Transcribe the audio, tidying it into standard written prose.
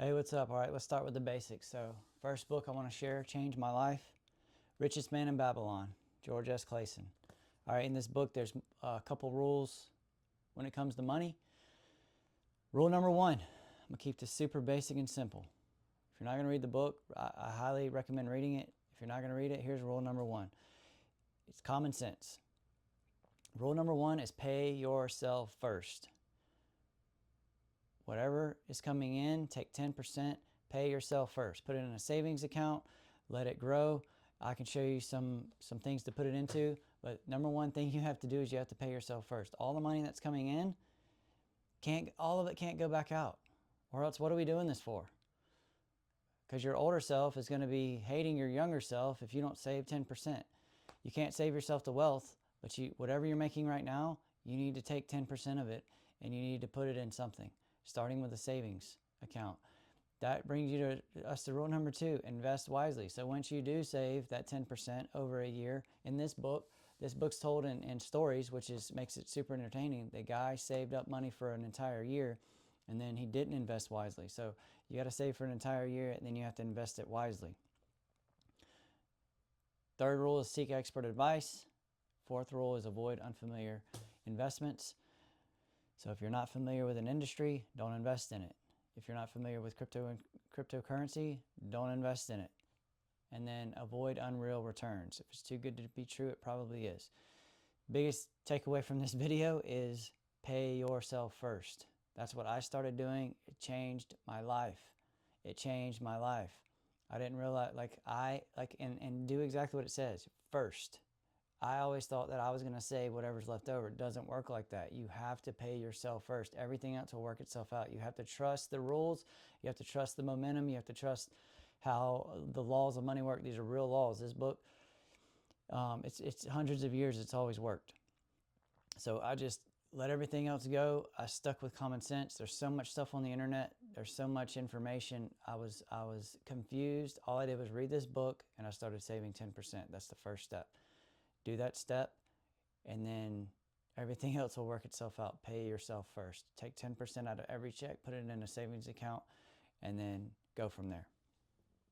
Hey, what's up? All right, let's start with the basics. So, first book I want to share, changed my life, Richest Man in Babylon, George S. Clason. All right, in this book, there's a couple rules when it comes to money. Rule number one, I'm going to keep this super basic and simple. If you're not going to read the book, I highly recommend reading it. If you're not going to read it, here's rule number one. It's common sense. Rule number one is pay yourself first. Whatever is coming in, take 10%, pay yourself first. Put it in a savings account, let it grow. I can show you some things to put it into, but number one thing you have to do is you have to pay yourself first. All the money that's coming in, all of it can't go back out. Or else what are we doing this for? Because your older self is going to be hating your younger self if you don't save 10%. You can't save yourself the wealth, but whatever you're making right now, you need to take 10% of it and you need to put it in something, starting with a savings account. That brings you to rule number two, invest wisely. So once you do save that 10% over a year, in this book's told in stories, which makes it super entertaining. The guy saved up money for an entire year and then he didn't invest wisely. So you got to save for an entire year and then you have to invest it wisely. Third rule is seek expert advice. Fourth rule is avoid unfamiliar investments. So if you're not familiar with an industry, don't invest in it. If you're not familiar with cryptocurrency, don't invest in it. And then avoid unreal returns. If it's too good to be true, it probably is. Biggest takeaway from this video is pay yourself first. That's what I started doing. It changed my life. It changed my life. I didn't realize, and do exactly what it says, first. I always thought that I was going to save whatever's left over. It doesn't work like that. You have to pay yourself first. Everything else will work itself out. You have to trust the rules. You have to trust the momentum. You have to trust how the laws of money work. These are real laws. This book, it's hundreds of years. It's always worked. So I just let everything else go. I stuck with common sense. There's so much stuff on the internet. There's so much information. I was confused. All I did was read this book and I started saving 10%. That's the first step. Do that step and then everything else will work itself out. Pay yourself first. Take 10% out of every check, put it in a savings account, and then go from there.